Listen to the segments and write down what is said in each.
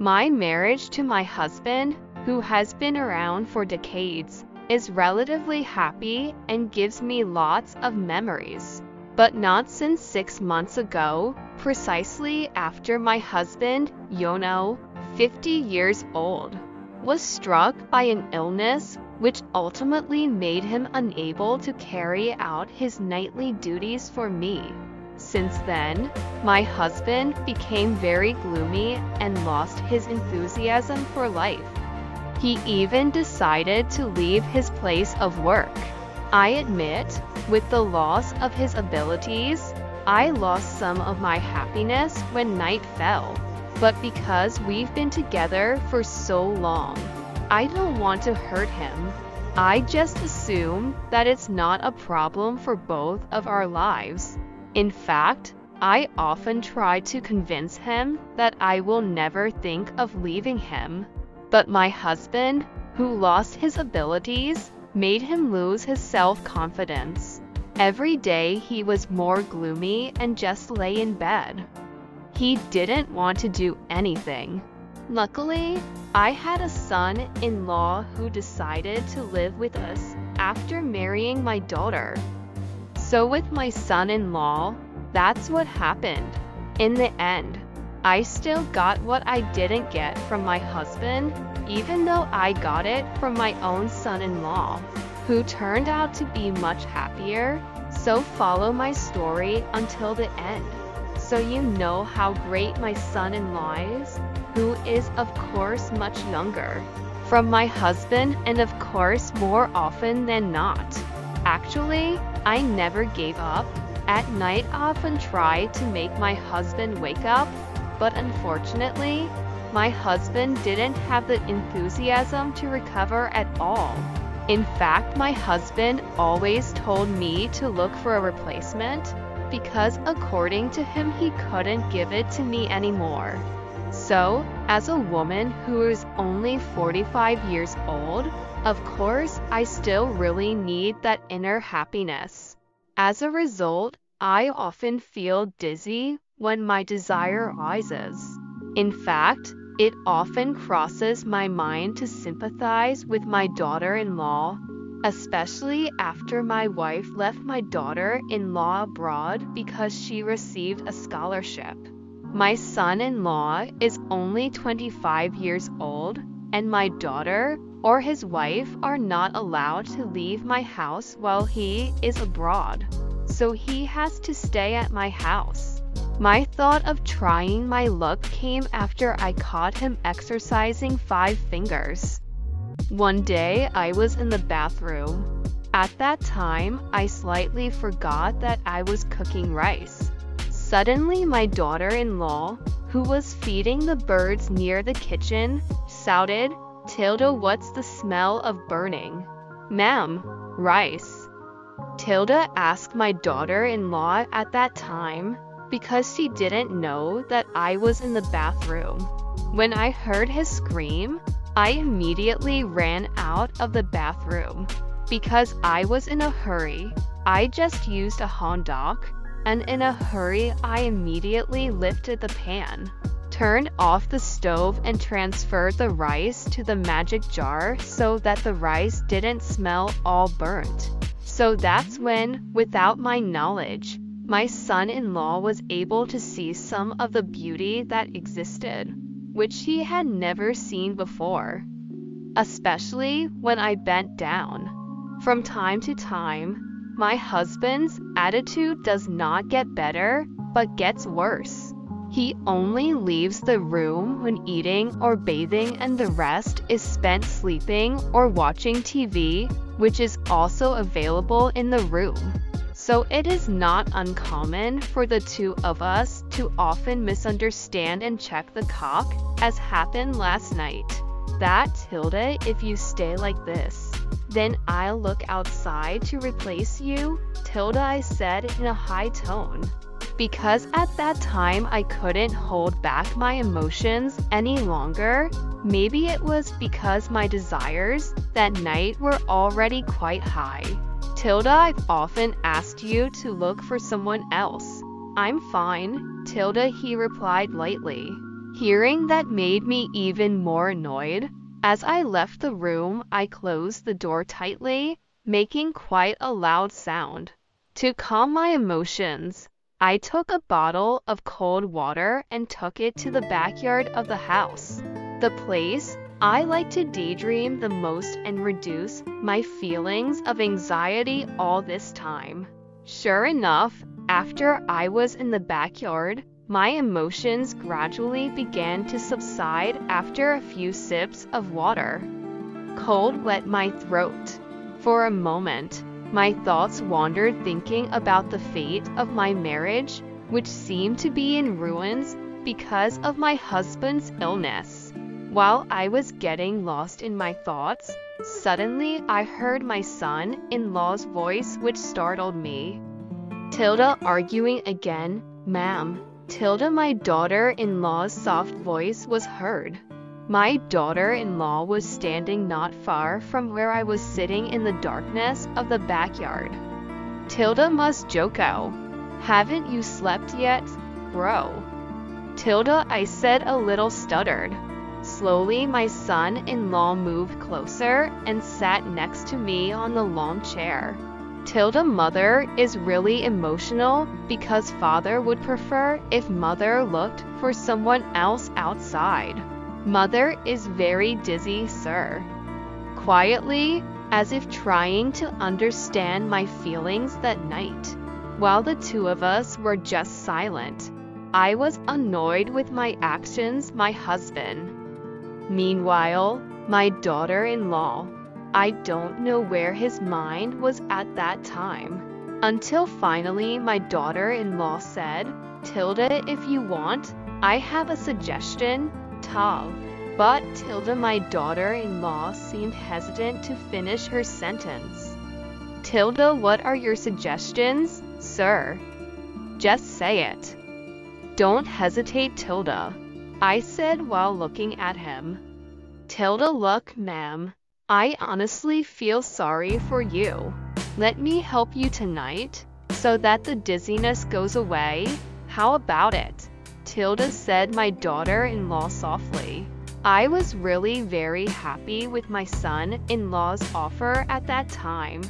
My marriage to my husband, who has been around for decades, is relatively happy and gives me lots of memories. But not since 6 months ago, precisely after my husband, 50 years old, was struck by an illness which ultimately made him unable to carry out his nightly duties for me. Since then, my husband became very gloomy and lost his enthusiasm for life. He even decided to leave his place of work. I admit, with the loss of his abilities, I lost some of my happiness when night fell. But because we've been together for so long, I don't want to hurt him. I just assume that it's not a problem for both of our lives. In fact, I often try to convince him that I will never think of leaving him. But my husband, who lost his abilities, made him lose his self-confidence. Every day he was more gloomy and just lay in bed. He didn't want to do anything. Luckily, I had a son-in-law who decided to live with us after marrying my daughter. So with my son-in-law, that's what happened. In the end, I still got what I didn't get from my husband, even though I got it from my own son-in-law, who turned out to be much happier. So follow my story until the end, so you know how great my son-in-law is, who is of course much younger from my husband and of course more often than not. Actually, I never gave up. At night I often tried to make my husband wake up, but unfortunately, my husband didn't have the enthusiasm to recover at all. In fact, my husband always told me to look for a replacement, because according to him he couldn't give it to me anymore. So, as a woman who is only 45 years old, of course I still really need that inner happiness. As a result, I often feel dizzy when my desire rises. In fact, it often crosses my mind to sympathize with my daughter-in-law, especially after my wife left my daughter-in-law abroad because she received a scholarship. My son-in-law is only 25 years old, and my daughter or his wife are not allowed to leave my house while he is abroad, so he has to stay at my house. My thought of trying my luck came after I caught him exercising 5 fingers. One day I was in the bathroom. At that time, I slightly forgot that I was cooking rice. Suddenly my daughter-in-law, who was feeding the birds near the kitchen, shouted, "Tilda, what's the smell of burning?" "Ma'am, rice." Tilda asked my daughter-in-law at that time, because she didn't know that I was in the bathroom. When I heard his scream, I immediately ran out of the bathroom. Because I was in a hurry, I just used a hot dog, and in a hurry I immediately lifted the pan, turned off the stove and transferred the rice to the magic jar so that the rice didn't smell all burnt. So that's when, without my knowledge, my son-in-law was able to see some of the beauty that existed, which he had never seen before, especially when I bent down. From time to time, my husband's attitude does not get better, but gets worse. He only leaves the room when eating or bathing, and the rest is spent sleeping or watching TV, which is also available in the room. So it is not uncommon for the two of us to often misunderstand and check the clock, as happened last night. "That, Tilda, if you stay like this, then I'll look outside to replace you," Tilda, I said in a high tone. Because at that time I couldn't hold back my emotions any longer. Maybe it was because my desires that night were already quite high. "Tilda, I've often asked you to look for someone else." "I'm fine, Tilda," he replied lightly. Hearing that made me even more annoyed. As I left the room, I closed the door tightly, making quite a loud sound. To calm my emotions, I took a bottle of cold water and took it to the backyard of the house, the place I like to daydream the most and reduce my feelings of anxiety all this time. Sure enough, after I was in the backyard, my emotions gradually began to subside after a few sips of water. Cold wet my throat. For a moment, my thoughts wandered thinking about the fate of my marriage, which seemed to be in ruins because of my husband's illness. While I was getting lost in my thoughts, suddenly I heard my son-in-law's voice, which startled me. Tilda arguing again, ma'am. Tilda, my daughter-in-law's soft voice was heard. My daughter-in-law was standing not far from where I was sitting in the darkness of the backyard. Tilda must Joko. Haven't you slept yet, bro? Tilda, I said, a little stuttered. Slowly, my son-in-law moved closer and sat next to me on the lawn chair. Tilda, mother is really emotional because father would prefer if mother looked for someone else outside. Mother is very dizzy, sir. Quietly, as if trying to understand my feelings that night. While the two of us were just silent, I was annoyed with my actions, my husband. Meanwhile, my daughter-in-law, I don't know where his mind was at that time. Until finally my daughter-in-law said, Tilda, if you want, I have a suggestion, Tav. But Tilda, my daughter-in-law, seemed hesitant to finish her sentence. Tilda, what are your suggestions, sir? Just say it. Don't hesitate, Tilda, I said while looking at him. Tilda, look, ma'am. I honestly feel sorry for you. Let me help you tonight, so that the dizziness goes away. How about it? Tilda, said my daughter-in-law softly. I was really very happy with my son-in-law's offer at that time,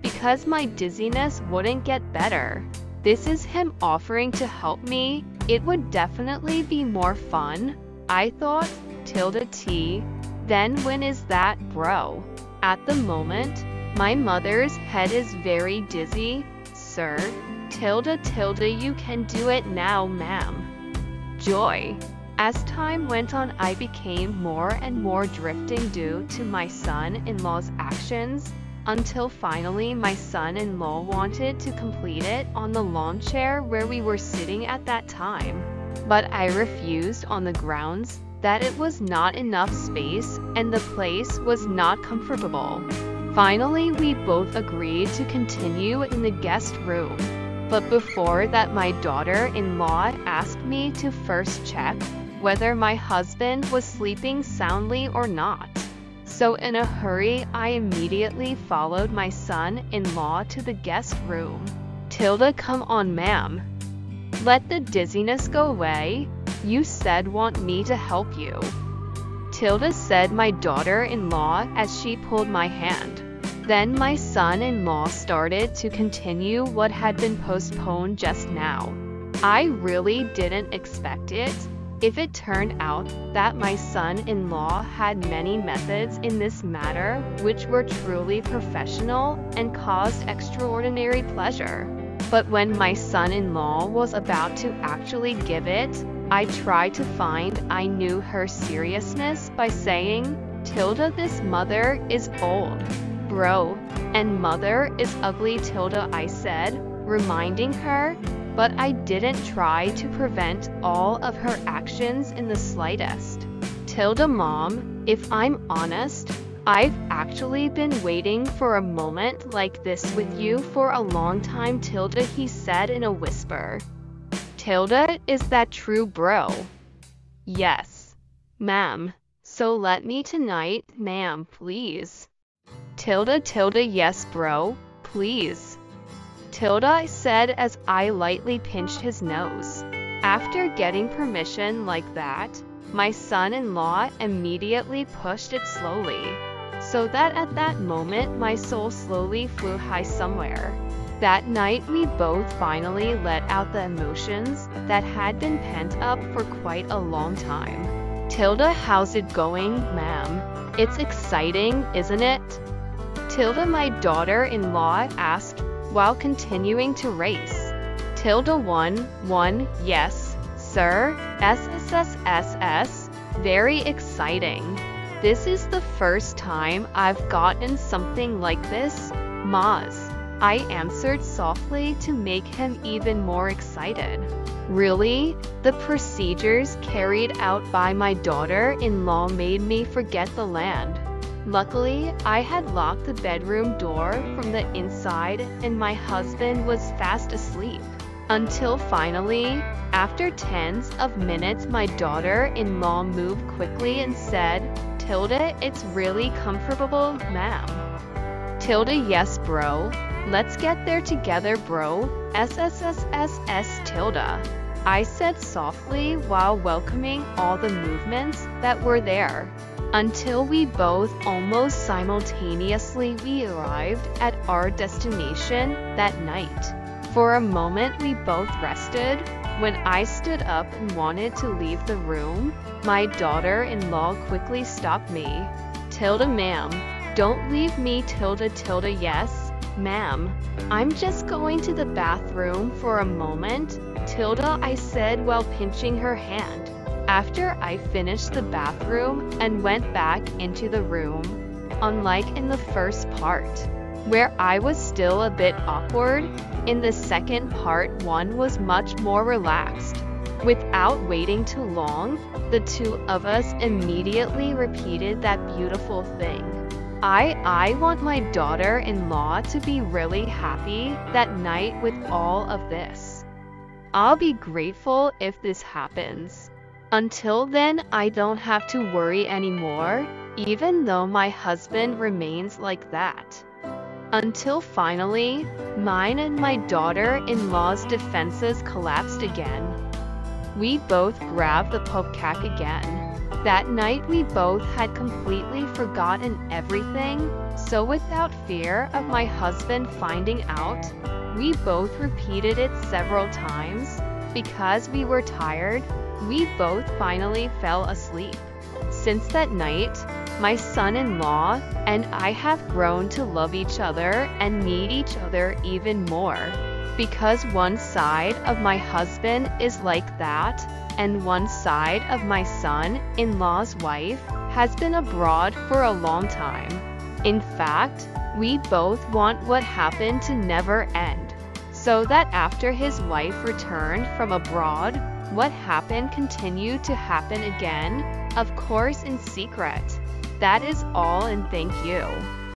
because my dizziness wouldn't get better. This is him offering to help me. It would definitely be more fun, I thought. Tilda T. Then when is that, bro? At the moment, my mother's head is very dizzy, sir. Tilda, you can do it now, ma'am. Joy. As time went on, I became more and more drifting due to my son-in-law's actions, until finally my son-in-law wanted to complete it on the lawn chair where we were sitting at that time. But I refused on the grounds that it was not enough space and the place was not comfortable. Finally, we both agreed to continue in the guest room. But before that, my daughter-in-law asked me to first check whether my husband was sleeping soundly or not. So in a hurry, I immediately followed my son-in-law to the guest room. Tilda, come on, ma'am. Let the dizziness go away. You said want me to help you. Tilda, said my daughter-in-law as she pulled my hand. Then my son-in-law started to continue what had been postponed just now. I really didn't expect it. If it turned out that my son-in-law had many methods in this matter which were truly professional and caused extraordinary pleasure. But when my son-in-law was about to actually give it, I tried to find I knew her seriousness by saying, Tilda, this mother is old, bro, and mother is ugly, Tilda, I said, reminding her, but I didn't try to prevent all of her actions in the slightest. Tilda, mom, if I'm honest, I've actually been waiting for a moment like this with you for a long time, Tilda, he said in a whisper. Tilda, is that true, bro? Yes, ma'am. So let me tonight, ma'am, please. Tilda, yes, bro, please. Tilda, I said as I lightly pinched his nose. After getting permission like that, my son-in-law immediately pushed it slowly, so that at that moment my soul slowly flew high somewhere. That night we both finally let out the emotions that had been pent up for quite a long time. Tilda, how's it going, ma'am? It's exciting, isn't it? Tilda, my daughter-in-law asked while continuing to race. Tilda, 1, yes, sir, SSSSS, very exciting. This is the first time I've gotten something like this, Maz, I answered softly to make him even more excited. Really? The procedures carried out by my daughter-in-law made me forget the land. Luckily, I had locked the bedroom door from the inside and my husband was fast asleep. Until finally, after tens of minutes, my daughter-in-law moved quickly and said, Tilda, it's really comfortable, ma'am. Tilda, yes, bro. Let's get there together, bro. SSSSS, Tilda, I said softly while welcoming all the movements that were there. Until we both almost simultaneously arrived at our destination that night. For a moment we both rested. When I stood up and wanted to leave the room, my daughter-in-law quickly stopped me. Tilda, ma'am, don't leave me. Tilda, yes, ma'am. I'm just going to the bathroom for a moment. Tilda, I said while pinching her hand. After I finished the bathroom and went back into the room, unlike in the first part, where I was still a bit awkward, in the second part one was much more relaxed. Without waiting too long, the two of us immediately repeated that beautiful thing. I want my daughter-in-law to be really happy that night with all of this. I'll be grateful if this happens. Until then, I don't have to worry anymore, even though my husband remains like that. Until finally, mine and my daughter-in-law's defenses collapsed again. We both grabbed the popcak again. That night we both had completely forgotten everything, so without fear of my husband finding out, we both repeated it several times. Because we were tired, we both finally fell asleep. Since that night, my son-in-law and I have grown to love each other and need each other even more. Because one side of my husband is like that, and one side of my son-in-law's wife has been abroad for a long time. In fact, we both want what happened to never end, so that after his wife returned from abroad, what happened continued to happen again, of course in secret. That is all, and thank you.